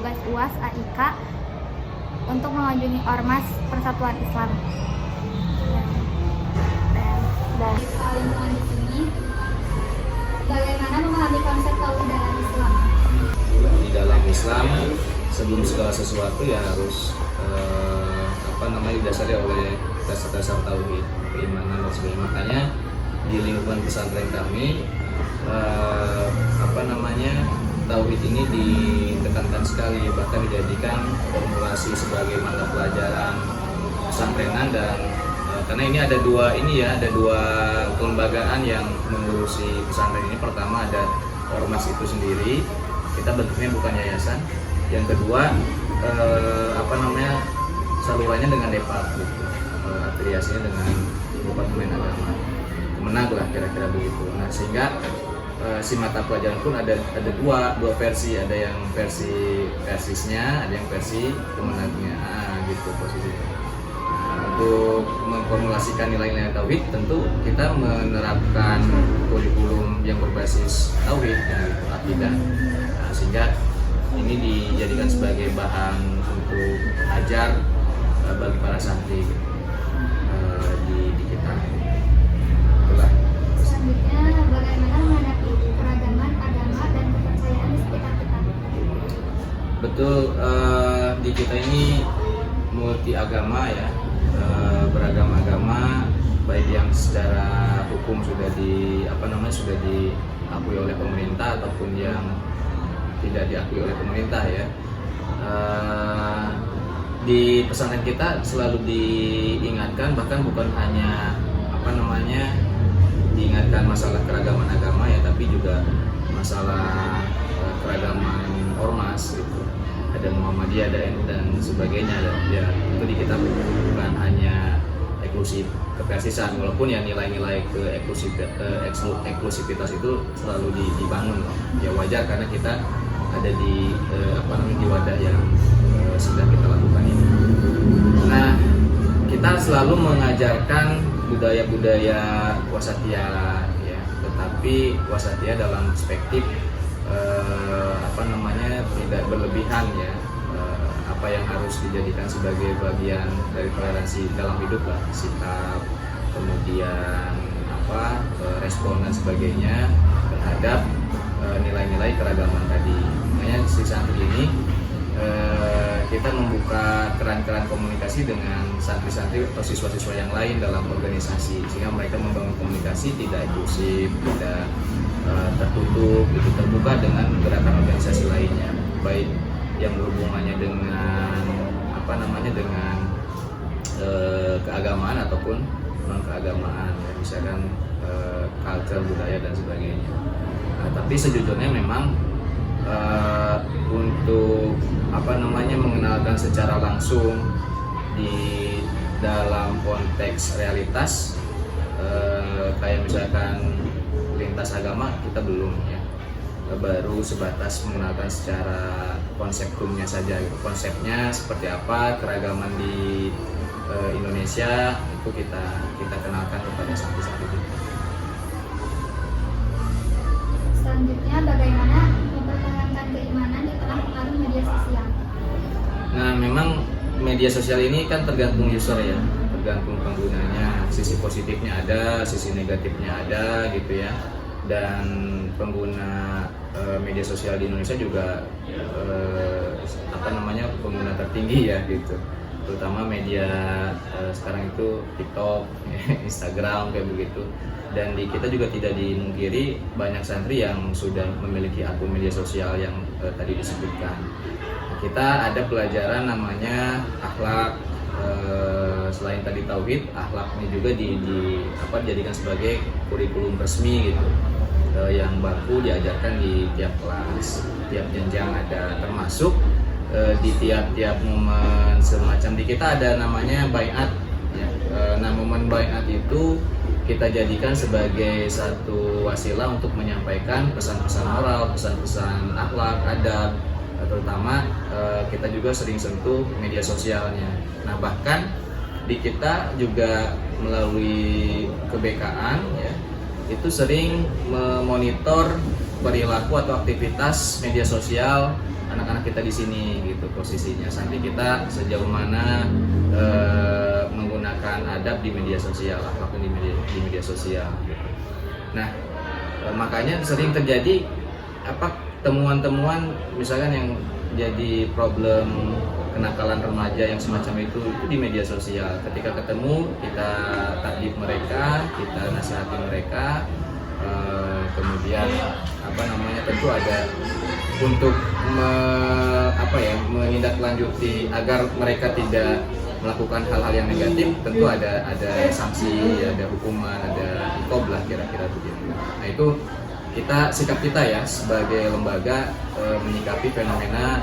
tugas UAS AIK untuk mengunjungi Ormas Persatuan Islam. Dan lingkungan di sini, bagaimana memahami konsep tauhid dalam Islam? Di dalam Islam, sebelum segala sesuatu ya harus didasari oleh dasar-dasar tauhid, keimanan dan sebagainya. Makanya di lingkungan pesantren kami tauhid ini ditekankan sekali, bahkan dijadikan formulasi sebagai mata pelajaran pesantrenan. Dan karena ini ada dua kelembagaan yang mengurusi pesantren ini. Pertama ada ormas itu sendiri, kita bentuknya bukan yayasan. Yang kedua salurannya dengan Depar, afiliasinya dengan Departemen Agama, Kemenag lah kira-kira begitu. Nah sehingga si mata pelajaran pun ada dua versi, ada yang versi persisnya, ada yang versi Kemenagnya, gitu posisinya. Untuk memformulasikan nilai-nilai tauhid, tentu kita menerapkan kurikulum yang berbasis tauhid, yaitu akidah. Nah, sehingga ini dijadikan sebagai bahan untuk ajar bagi para santri di kita. Itulah. Selanjutnya, bagaimana menghadapi keragaman agama dan kepercayaan di sekitar kita? Betul, di kita ini multi agama ya, beragam agama, baik yang secara hukum sudah diakui oleh pemerintah ataupun yang tidak diakui oleh pemerintah ya. Di pesantren kita selalu diingatkan, bahkan bukan hanya diingatkan masalah keragaman agama ya, tapi juga masalah keragaman ormas gitu. Ada Muhammadiyah, ada NU dan sebagainya. Ya itu di kita bukan hanya eksklusif kepersisan, walaupun ya nilai-nilai eksklusivitas itu selalu dibangun. Ya wajar karena kita ada di wadah yang sedang kita lakukan ini. Nah, kita selalu mengajarkan budaya-budaya wasatiyah ya, tetapi wasatiyah dalam perspektif tidak berlebihan ya. Apa yang harus dijadikan sebagai bagian dari toleransi dalam hidup lah, sikap, kemudian respon dan sebagainya terhadap nilai-nilai keragaman tadi. Makanya si santri ini kita membuka keran-keran komunikasi dengan santri-santri atau siswa-siswa yang lain dalam organisasi, sehingga mereka membangun komunikasi tidak eksklusif, tidak tertutup, terbuka dengan gerakan organisasi lainnya, baik yang berhubungannya dengan keagamaan ataupun non keagamaan ya, misalkan culture, budaya dan sebagainya. Nah, tapi sejujurnya memang untuk mengenalkan secara langsung di dalam konteks realitas kayak misalkan lintas agama kita belum ya, baru sebatas mengenalkan secara konsep hukumnya saja gitu. Konsepnya seperti apa, keragaman di Indonesia itu kita kenalkan kepada santri-santri kita. Selanjutnya, bagaimana mempertahankan keimanan di tengah pengaruh media sosial? Nah, memang media sosial ini kan tergantung user ya, tergantung penggunanya. Sisi positifnya ada, sisi negatifnya ada gitu ya. Dan pengguna media sosial di Indonesia juga pengguna tertinggi ya gitu. Terutama media sekarang itu TikTok, Instagram kayak begitu. Dan di kita juga tidak dimungkiri banyak santri yang sudah memiliki akun media sosial yang tadi disebutkan. Kita ada pelajaran namanya akhlak, selain tadi tauhid, akhlak ini juga dijadikan sebagai kurikulum resmi gitu, yang baku diajarkan di tiap kelas, tiap jenjang ada, termasuk di tiap-tiap momen semacam di kita ada namanya baiat ya. Nah, momen baiat itu kita jadikan sebagai satu wasilah untuk menyampaikan pesan-pesan moral, pesan-pesan akhlak, adab, terutama kita juga sering sentuh media sosialnya. Nah, bahkan di kita juga melalui kebekaan ya, itu sering memonitor perilaku atau aktivitas media sosial anak-anak kita di sini gitu posisinya. Santri kita sejauh mana menggunakan adab di media sosial, akhlak di media sosial gitu. Nah, makanya sering terjadi temuan-temuan misalkan yang jadi problem kenakalan remaja yang semacam itu di media sosial. Ketika ketemu kita takdib mereka, kita nasihati mereka, kemudian tentu ada untuk menindaklanjuti agar mereka tidak melakukan hal-hal yang negatif. Tentu ada sanksi, ada hukuman, ada iqab lah kira-kira begitu. Nah itu sikap kita ya sebagai lembaga menyikapi fenomena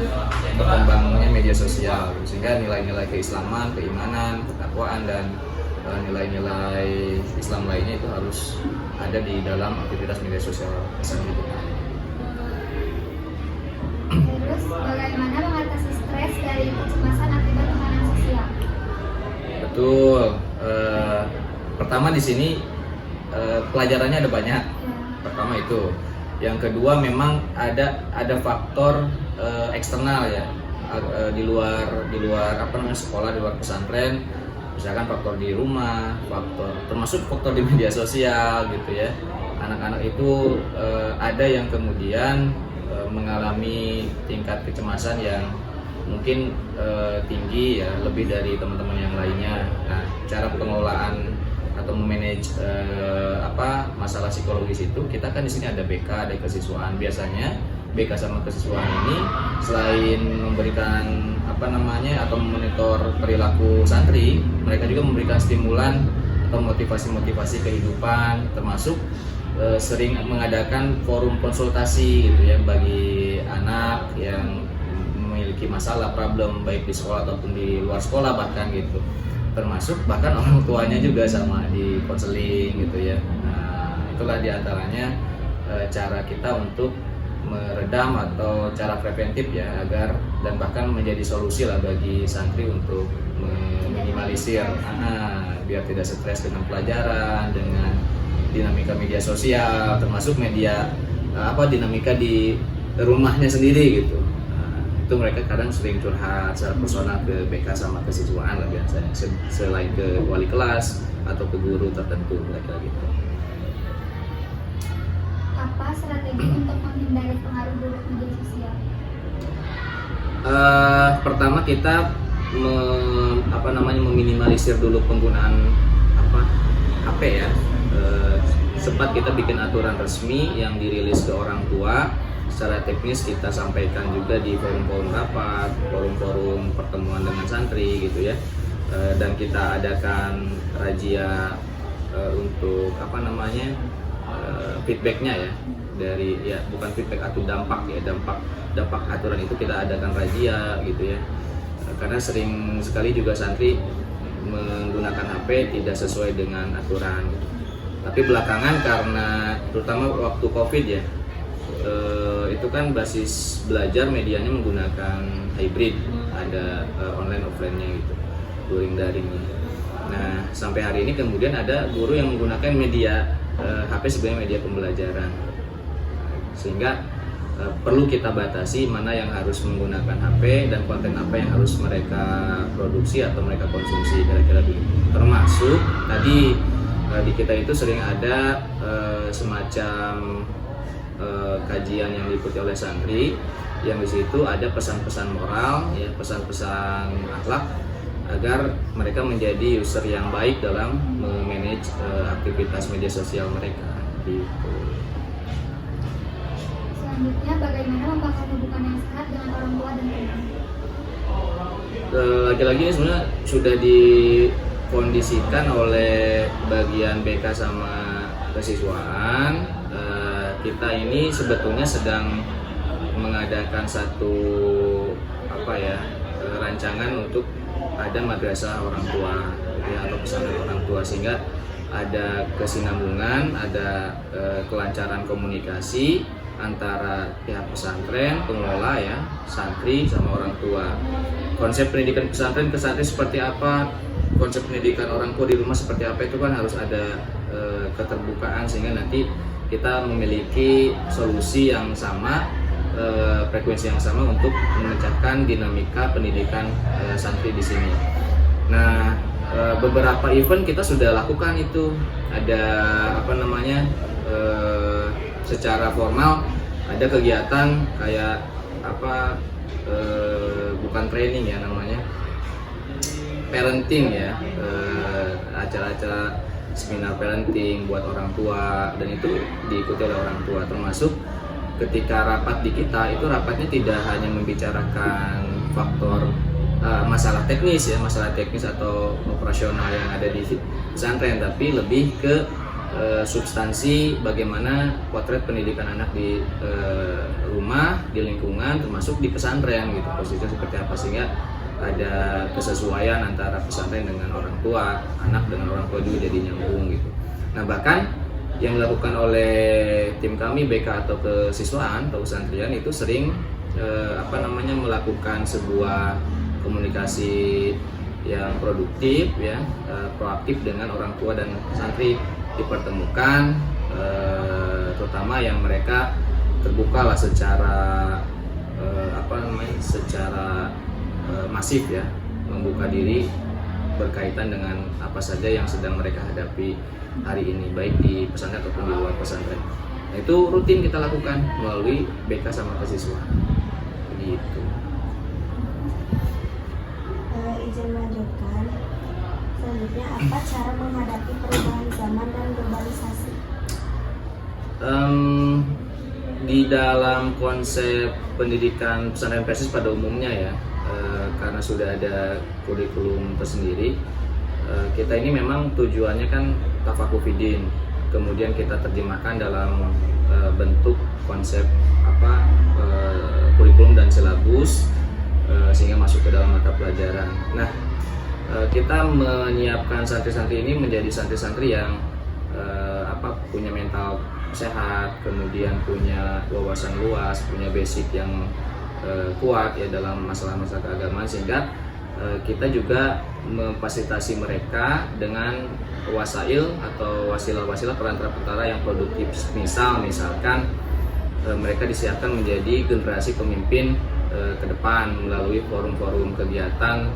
berkembangnya media sosial, sehingga nilai-nilai keislaman, keimanan, ketakwaan dan nilai-nilai Islam lainnya itu harus ada di dalam aktivitas media sosial santri kita. Terus bagaimana mengatasi stres dari kecemasan akibat tekanan sosial? Betul. Pertama di sini pelajarannya ada banyak. Pertama itu. Yang kedua memang ada faktor eksternal ya, di luar sekolah, di luar pesantren, misalkan faktor di rumah, termasuk faktor di media sosial gitu ya. Anak-anak itu ada yang kemudian mengalami tingkat kecemasan yang mungkin tinggi ya, lebih dari teman-teman yang lainnya. Nah, cara pengelolaan atau memanage masalah psikologis itu, kita kan di sini ada BK, ada kesiswaan. Biasanya BK sama kesiswaan ini selain memberikan atau memonitor perilaku santri, mereka juga memberikan stimulan atau motivasi kehidupan, termasuk sering mengadakan forum konsultasi gitu ya bagi anak yang memiliki masalah problem baik di sekolah ataupun di luar sekolah bahkan gitu, termasuk bahkan orang tuanya juga sama di konseling gitu ya. Nah, itulah diantaranya cara kita untuk meredam atau cara preventif ya, agar dan bahkan menjadi solusi lah bagi santri untuk meminimalisir biar tidak stres dengan pelajaran, dengan dinamika media sosial, termasuk dinamika di rumahnya sendiri gitu. Itu mereka kadang sering curhat secara personal ke BK sama kesiswaan lah biasanya, selain ke wali kelas atau ke guru tertentu kira-kira gitu. Apa strategi untuk menghindari pengaruh buruk media sosial? Pertama kita meminimalisir dulu penggunaan HP ya. Sempat kita bikin aturan resmi yang dirilis ke orang tua. Secara teknis kita sampaikan juga di forum-forum rapat, forum-forum pertemuan dengan santri gitu ya. Dan kita adakan razia untuk feedbacknya ya, dari ya bukan feedback atau dampak ya, dampak aturan itu kita adakan razia gitu ya. Karena sering sekali juga santri menggunakan HP tidak sesuai dengan aturan gitu. Tapi belakangan karena terutama waktu COVID ya, itu kan basis belajar medianya menggunakan hybrid, ada online offline-nya gitu, luring daringnya. Nah sampai hari ini kemudian ada guru yang menggunakan media HP sebagai media pembelajaran, sehingga perlu kita batasi mana yang harus menggunakan HP dan konten apa yang harus mereka produksi atau mereka konsumsi kira-kira begitu. Termasuk tadi di kita itu sering ada semacam kajian yang diikuti oleh santri, yang di situ ada pesan-pesan moral ya, pesan-pesan akhlak agar mereka menjadi user yang baik dalam memanage aktivitas media sosial mereka gitu. Selanjutnya, bagaimana membangun hubungan yang sehat dengan orang tua dan teman? Lagi-lagi ini sebenarnya sudah dikondisikan oleh bagian BK sama kesiswaan. Kita ini sebetulnya sedang mengadakan satu rancangan untuk ada madrasah orang tua ya, atau pesantren orang tua, sehingga ada kesinambungan, ada kelancaran komunikasi antara pihak pesantren, pengelola ya, santri sama orang tua. Konsep pendidikan pesantren ke santri seperti apa, konsep pendidikan orang tua di rumah seperti apa, itu kan harus ada keterbukaan, sehingga nanti kita memiliki solusi yang sama, frekuensi yang sama untuk memecahkan dinamika pendidikan santri di sini. Nah, beberapa event kita sudah lakukan itu, ada secara formal ada kegiatan kayak bukan training ya namanya, parenting ya, acara-acara seminar parenting buat orang tua, dan itu diikuti oleh orang tua. Termasuk ketika rapat di kita, itu rapatnya tidak hanya membicarakan faktor masalah teknis atau operasional yang ada di pesantren, tapi lebih ke substansi bagaimana potret pendidikan anak di rumah, di lingkungan, termasuk di pesantren gitu, posisinya seperti apa, sehingga ada kesesuaian antara pesantren dengan orang tua, anak dengan orang tua juga jadi nyambung gitu. Nah, bahkan yang dilakukan oleh tim kami BK atau kesiswaan atau pesantren itu sering melakukan sebuah komunikasi yang produktif ya, proaktif dengan orang tua dan santri, dipertemukan, terutama yang mereka terbuka lah secara masif ya, membuka diri berkaitan dengan apa saja yang sedang mereka hadapi hari ini, baik di pesantren ataupun di luar pesantren. Nah, itu rutin kita lakukan melalui BK sama kesiswaan begitu. Izin melanjutkan, selanjutnya apa cara menghadapi perubahan zaman dan globalisasi? Di dalam konsep pendidikan pesantren persis pada umumnya ya, karena sudah ada kurikulum tersendiri, kita ini memang tujuannya kan tafakufidin, kemudian kita terjemahkan dalam bentuk konsep kurikulum dan silabus, sehingga masuk ke dalam mata pelajaran. Nah, kita menyiapkan santri-santri ini menjadi santri-santri yang punya mental sehat, kemudian punya wawasan luas, punya basic yang kuat ya dalam masalah-masalah keagamaan, sehingga kita juga memfasilitasi mereka dengan wasail atau wasilah-wasilah perantara-perantara yang produktif. Misalkan mereka disiapkan menjadi generasi pemimpin ke depan melalui forum-forum kegiatan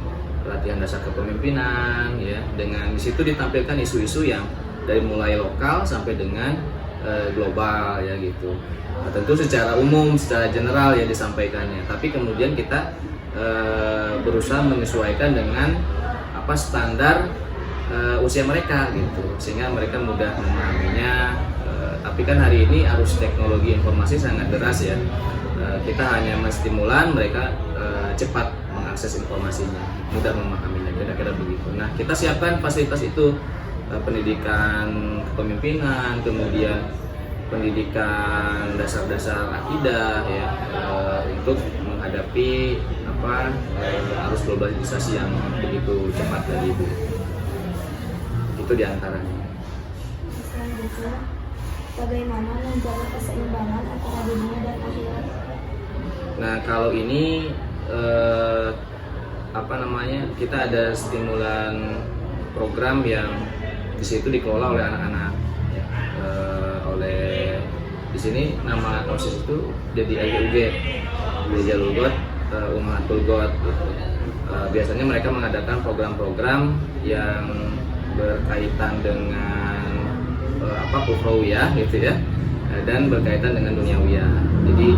pelatihan dasar kepemimpinan ya, dengan di situ ditampilkan isu-isu yang dari mulai lokal sampai dengan global ya gitu. Nah, tentu secara umum, secara general ya disampaikannya, tapi kemudian kita berusaha menyesuaikan dengan standar usia mereka gitu, sehingga mereka mudah memahaminya. Tapi kan hari ini arus teknologi informasi sangat deras ya, kita hanya menstimulan mereka cepat mengakses informasinya, mudah memahaminya, kira-kira begitu. Nah, kita siapkan fasilitas itu, pendidikan kepemimpinan, kemudian pendidikan dasar-dasar akidah ya, untuk menghadapi arus globalisasi yang begitu cepat dari itu. Itu diantaranya. Selanjutnya, bagaimana menjaga keseimbangan antara dunia dan akhirat? Nah, kalau ini kita ada stimulan program yang di situ dikelola oleh anak-anak ya, oleh di sini nama OSIS itu jadi IGUG, Gereja Lugot Ummahatul Got gitu. Biasanya mereka mengadakan program-program yang berkaitan dengan ukhrawiyah gitu ya, dan berkaitan dengan duniawiyah. Jadi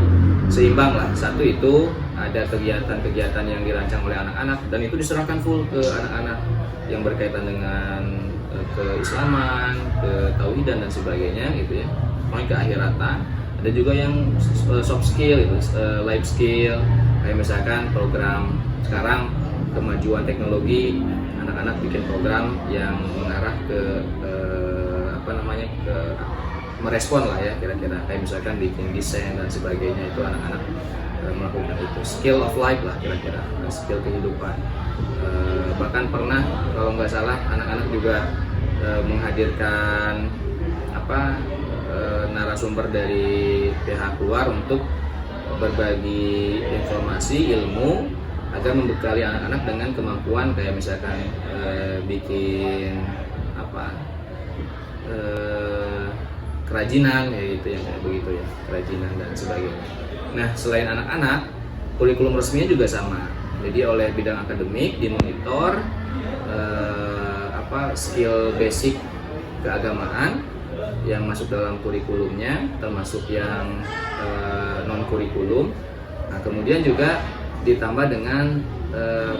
seimbang lah. Satu itu ada kegiatan-kegiatan yang dirancang oleh anak-anak dan itu diserahkan full ke anak-anak yang berkaitan dengan keislaman, ketauhidan dan sebagainya gitu ya, mulai keakhiratan. Ada juga yang soft skill gitu, life skill, kayak misalkan program sekarang kemajuan teknologi, anak-anak bikin program yang mengarah ke merespon lah ya, kira-kira kayak misalkan bikin desain dan sebagainya. Itu anak-anak melakukan itu, skill of life lah kira-kira, skill kehidupan. Bahkan pernah kalau nggak salah anak-anak juga menghadirkan narasumber dari pihak luar untuk berbagi informasi, ilmu, agar membekali anak-anak dengan kemampuan kayak misalkan bikin kerajinan ya itu yang kayak begitu ya, kerajinan dan sebagainya. Nah selain anak-anak, kurikulum resminya juga sama. Jadi oleh bidang akademik dimonitor skill basic keagamaan yang masuk dalam kurikulumnya, termasuk yang non kurikulum. Nah kemudian juga ditambah dengan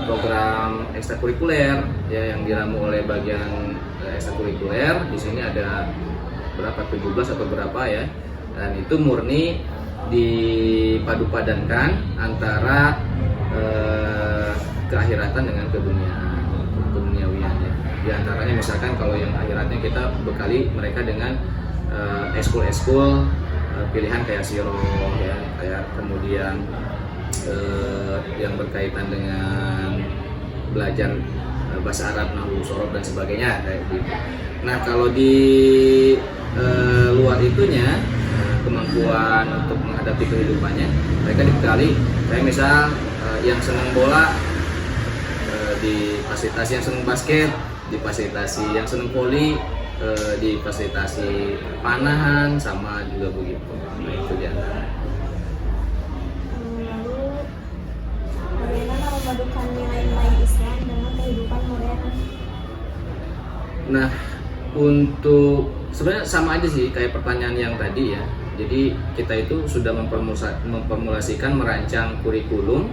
program ekstrakurikuler ya yang diramu oleh bagian ekstrakurikuler. Di sini ada berapa, 17 atau berapa ya, dan itu murni dipadu-padankan antara keakhiratan dengan keduniawian ya. Di antaranya misalkan kalau yang akhiratnya kita bekali mereka dengan ekskul pilihan kayak siroh ya, kayak kemudian yang berkaitan dengan belajar bahasa Arab, nahwu, sorof dan sebagainya kayak gitu. Nah kalau di luar itunya kemampuan untuk menghadapi kehidupannya mereka dibekali kayak misal yang senang bola difasilitasi, yang senang basket difasilitasi, yang senang voli difasilitasi panahan sama juga begitu. Nah itu dia. Lalu bagaimana memadukan nilai-nilai Islam dengan kehidupan modern? Nah untuk sebenarnya sama aja sih kayak pertanyaan yang tadi ya. Jadi kita itu sudah memformulasikan merancang kurikulum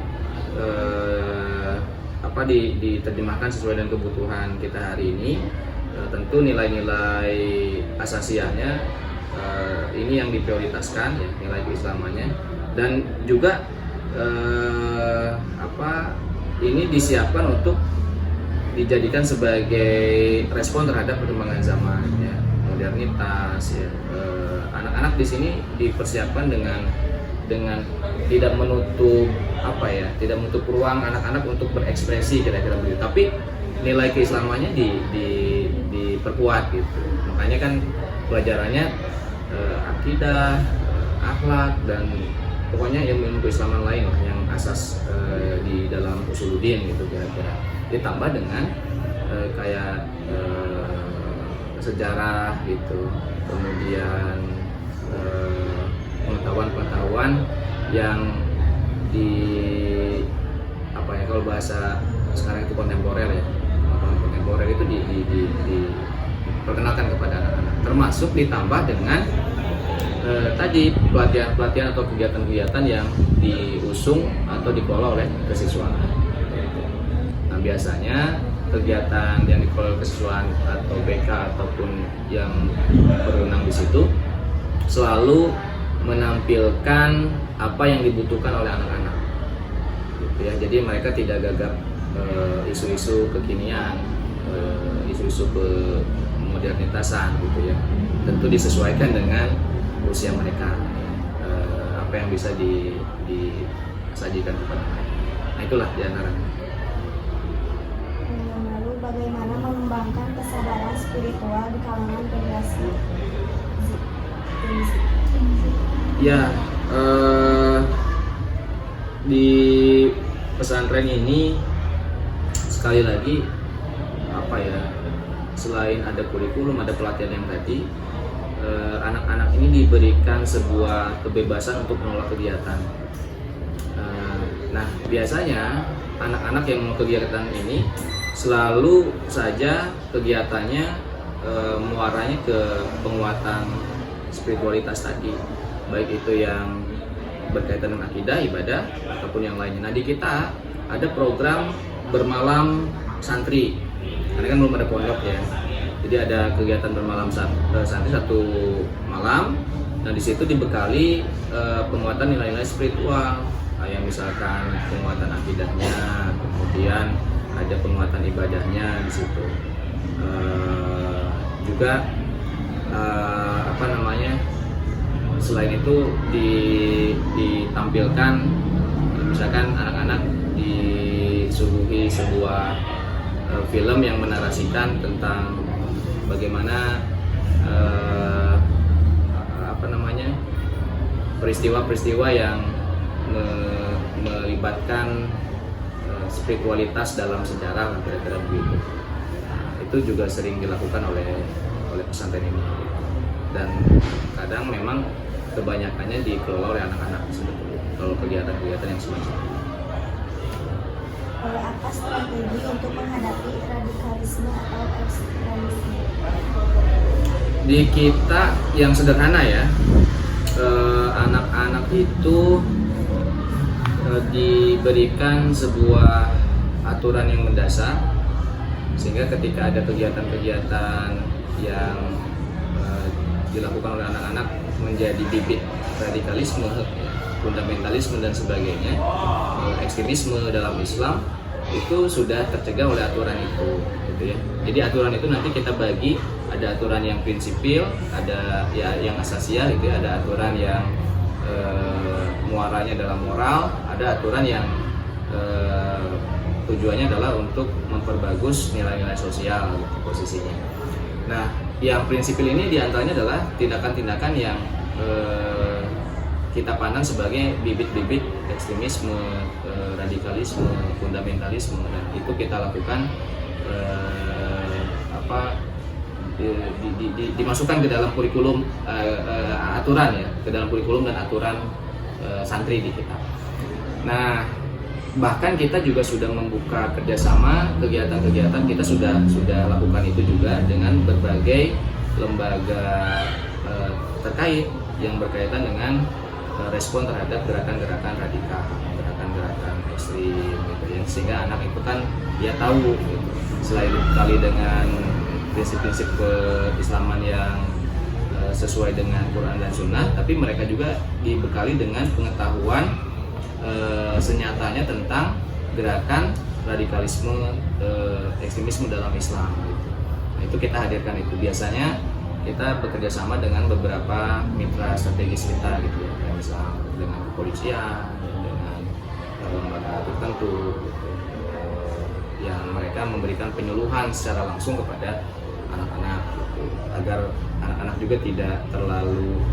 diterjemahkan sesuai dengan kebutuhan kita hari ini. Tentu nilai-nilai asasiahnya ini yang diprioritaskan ya, nilai keislamannya, dan juga ini disiapkan untuk dijadikan sebagai respon terhadap perkembangan zaman ya, modernitas ya. Anak-anak di sini dipersiapkan dengan tidak menutup tidak menutup ruang anak-anak untuk berekspresi kira-kira begitu, tapi nilai keislamannya diperkuat gitu. Makanya kan pelajarannya akidah, akhlak, dan pokoknya ilmu keislaman lain lah yang asas di dalam usuluddin gitu kira-kira. Ditambah dengan kayak sejarah gitu, kemudian pengetahuan-pengetahuan yang kalau bahasa sekarang itu kontemporer ya, pengetahuan kontemporer itu diperkenalkan kepada anak-anak, termasuk ditambah dengan tadi pelatihan-pelatihan atau kegiatan-kegiatan yang diusung atau dikelola oleh kesiswaan. Nah biasanya kegiatan yang dikelola kesiswaan atau BK ataupun yang berwenang di situ selalu menampilkan apa yang dibutuhkan oleh anak-anak gitu ya. Jadi mereka tidak gagap isu-isu kekinian, isu-isu kemodernitasan gitu ya. Tentu disesuaikan dengan usia mereka, apa yang bisa disajikan kepada mereka. Nah itulah diantaranya. Lalu bagaimana mengembangkan kesadaran spiritual di kalangan generasi Z? Ya, di pesantren ini sekali lagi selain ada kurikulum, ada pelatihan yang tadi, anak-anak ini diberikan sebuah kebebasan untuk menolak kegiatan. Nah biasanya anak-anak yang menolak kegiatan ini selalu saja kegiatannya muaranya ke penguatan spiritualitas tadi, baik itu yang berkaitan dengan akidah, ibadah, ataupun yang lainnya. Nah di kita ada program bermalam santri, karena kan belum ada pondok ya, jadi ada kegiatan bermalam santri satu malam. Nah di situ dibekali penguatan nilai-nilai spiritual, kayak misalkan penguatan akidahnya, kemudian ada penguatan ibadahnya di situ. Juga selain itu ditampilkan misalkan anak-anak disuguhi sebuah film yang menarasikan tentang bagaimana peristiwa-peristiwa yang melibatkan spiritualitas dalam sejarah, kira-kira begitu. Nah, itu juga sering dilakukan oleh pesantren ini. dan kadang memang kebanyakannya dikelola oleh anak-anak sebetulnya kalau kegiatan-kegiatan yang semacam itu. Apa strategi untuk menghadapi radikalisme atau ekstremisme? Di kita yang sederhana ya, anak-anak itu diberikan sebuah aturan yang mendasar sehingga ketika ada kegiatan-kegiatan yang dilakukan oleh anak-anak menjadi bibit radikalisme, fundamentalisme dan sebagainya, ekstremisme dalam Islam itu sudah tercegah oleh aturan itu, gitu ya. Jadi aturan itu nanti kita bagi, ada aturan yang prinsipil, ada ya yang asasiah, gitu ya. Ada aturan yang muaranya dalam moral, ada aturan yang tujuannya adalah untuk memperbagus nilai-nilai sosial, gitu posisinya. Nah, yang prinsipil ini diantaranya adalah tindakan-tindakan yang kita pandang sebagai bibit-bibit ekstremisme, radikalisme, fundamentalisme, dan itu kita lakukan dimasukkan ke dalam kurikulum aturan ya, ke dalam kurikulum dan aturan santri di kita. Nah, bahkan kita juga sudah membuka kerjasama, kegiatan-kegiatan kita sudah lakukan itu juga dengan berbagai lembaga terkait yang berkaitan dengan respon terhadap gerakan-gerakan radikal, gerakan-gerakan ekstrim, gitu ya. Sehingga anak itu kan dia tahu, gitu. Selain dibekali dengan prinsip-prinsip keislaman yang sesuai dengan Quran dan Sunnah, tapi mereka juga dibekali dengan pengetahuan senyatanya tentang gerakan radikalisme, ekstremisme dalam Islam, gitu. Nah, itu kita hadirkan itu. Biasanya kita bekerja sama dengan beberapa mitra strategis kita, gitu ya, misal dengan kepolisian, dengan lembaga tertentu, gitu, yang mereka memberikan penyuluhan secara langsung kepada anak-anak, gitu, agar anak-anak juga tidak terlalu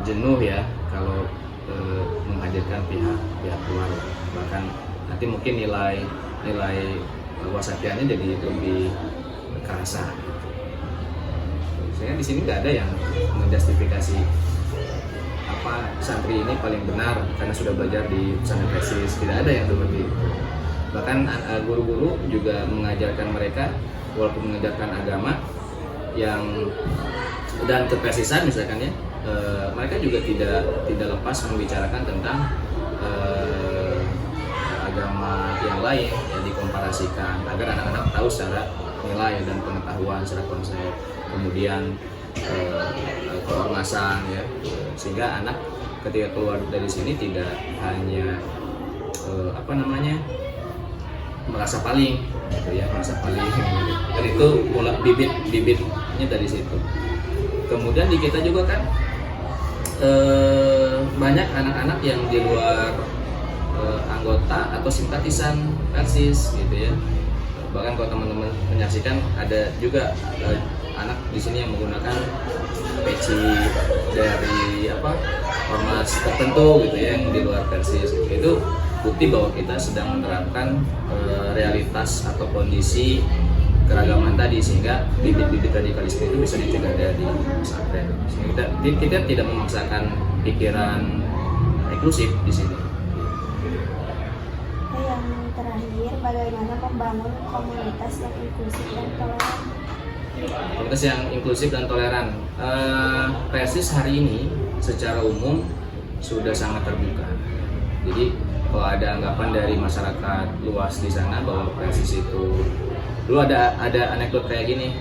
jenuh ya kalau menghadirkan pihak luar, bahkan nanti mungkin nilai wasatiannya jadi lebih kerasa. Sehingga di sini nggak ada yang menjustifikasi santri ini paling benar karena sudah belajar di pesantren Persis, tidak ada yang seperti itu. Bahkan guru-guru juga mengajarkan mereka, walaupun mengajarkan agama yang dan kepersisan misalkan ya, mereka juga tidak lepas membicarakan tentang agama yang lain yang dikomparasikan agar anak-anak tahu secara nilai dan pengetahuan secara konsep, kemudian keormasan ya, sehingga anak ketika keluar dari sini tidak hanya merasa paling, gitu ya, merasa paling, dan itu mulai bibitnya dari situ. Kemudian di kita juga kan banyak anak-anak yang di luar anggota atau simpatisan Persis, gitu ya. Bahkan kalau teman-teman menyaksikan ada juga anak di sini yang menggunakan peci dari ormas tertentu, gitu ya, yang di luar Persis. Itu bukti bahwa kita sedang menerapkan realitas atau kondisi keragaman tadi, sehingga bibit-bibit radikalisme itu bisa dicegah dari pesantren. Kita tidak memaksakan pikiran eksklusif di sini. Yang terakhir, bagaimana membangun komunitas yang inklusif dan toleran? Komunitas yang inklusif dan toleran. Persis hari ini secara umum sudah sangat terbuka. Jadi kalau ada anggapan dari masyarakat luas di sana bahwa Persis itu, dulu ada anekdot kayak gini,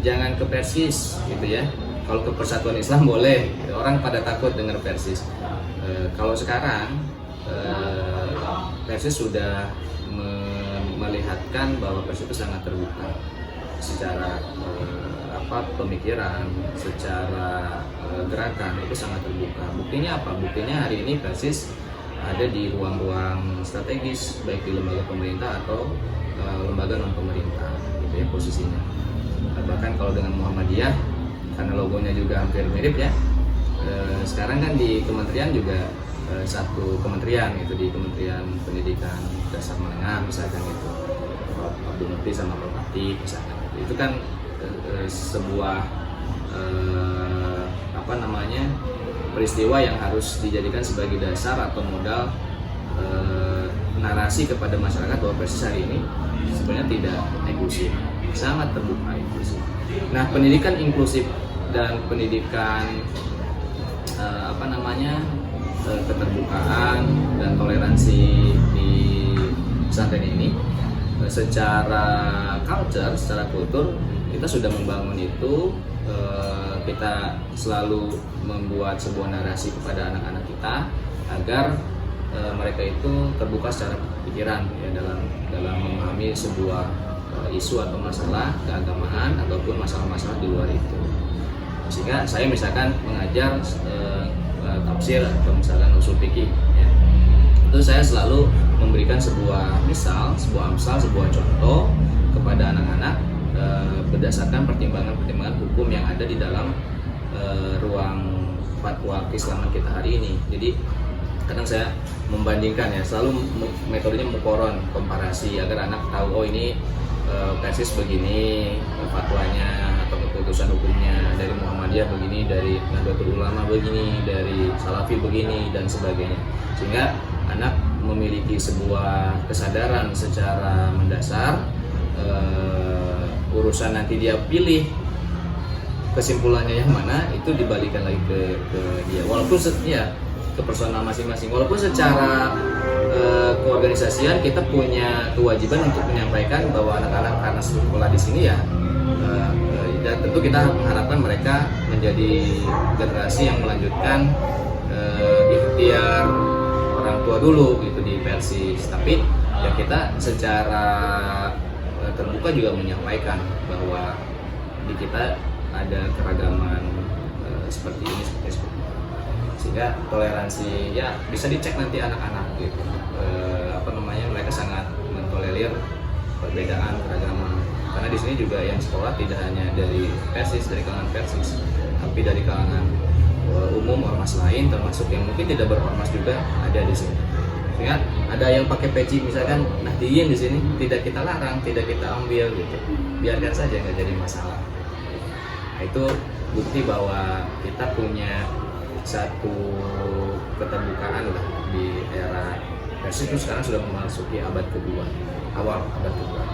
jangan ke Persis, gitu ya. Kalau ke Persatuan Islam boleh, orang pada takut dengar Persis. Kalau sekarang Persis sudah melihatkan bahwa Persis itu sangat terbuka secara pemikiran, secara gerakan itu sangat terbuka. Buktinya apa? Buktinya hari ini Persis ada di ruang-ruang strategis, baik di lembaga pemerintah atau lembaga non pemerintah, gitu ya posisinya. Bahkan kalau dengan Muhammadiyah, karena logonya juga hampir mirip ya, sekarang kan di kementerian juga satu kementerian, itu di Kementerian Pendidikan Dasar Menengah misalkan, itu Abdul Mukti sama Prof Atif misalkan, itu kan sebuah peristiwa yang harus dijadikan sebagai dasar atau modal narasi kepada masyarakat bahwa Persis hari ini sebenarnya tidak eksklusif, sangat terbuka inklusif. Nah, pendidikan inklusif dan pendidikan keterbukaan dan toleransi di pesantren ini secara culture, secara kultur kita sudah membangun itu. Kita selalu membuat sebuah narasi kepada anak-anak kita agar mereka itu terbuka secara pikiran ya, dalam memahami sebuah isu atau masalah keagamaan ataupun masalah-masalah di luar itu. Sehingga saya misalkan mengajar tafsir atau misalkan usul fikih ya, itu saya selalu memberikan sebuah misal, sebuah amsal, sebuah contoh kepada anak-anak berdasarkan pertimbangan-pertimbangan hukum yang ada di dalam ruang fatwa keislaman kita hari ini. Jadi kadang saya membandingkan ya, selalu metodenya mukoron, komparasi agar anak tahu oh ini Persis begini fatwanya atau keputusan hukumnya, dari Muhammadiyah begini, dari Nahdlatul Ulama begini, dari Salafi begini dan sebagainya. Sehingga anak memiliki sebuah kesadaran secara mendasar. Urusan nanti dia pilih kesimpulannya yang mana itu dibalikan lagi ke dia, walaupun ke personal masing-masing, walaupun secara keorganisasian kita punya kewajiban untuk menyampaikan bahwa anak-anak karena sekolah di sini ya, dan tentu kita mengharapkan mereka menjadi generasi yang melanjutkan ikhtiar orang tua dulu gitu di Persis, tapi ya kita secara terbuka juga menyampaikan bahwa di kita ada keragaman seperti ini, sehingga toleransi ya bisa dicek nanti anak-anak gitu, mereka sangat mentolerir perbedaan keragaman, karena di sini juga yang sekolah tidak hanya dari Persis, dari kalangan Persis, tapi dari kalangan umum, ormas lain termasuk yang mungkin tidak berormas juga ada di sini. Ya, ada yang pakai peci misalkan Nahdiyin di sini, tidak kita larang, tidak kita ambil gitu, biarkan saja, nggak jadi masalah. Nah, itu bukti bahwa kita punya satu keterbukaan lah di era Persis itu sekarang sudah memasuki abad kedua, awal abad kedua.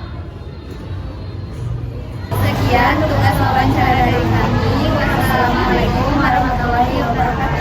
Sekian tugas wawancara dari kami. Wassalamualaikum warahmatullahi wabarakatuh.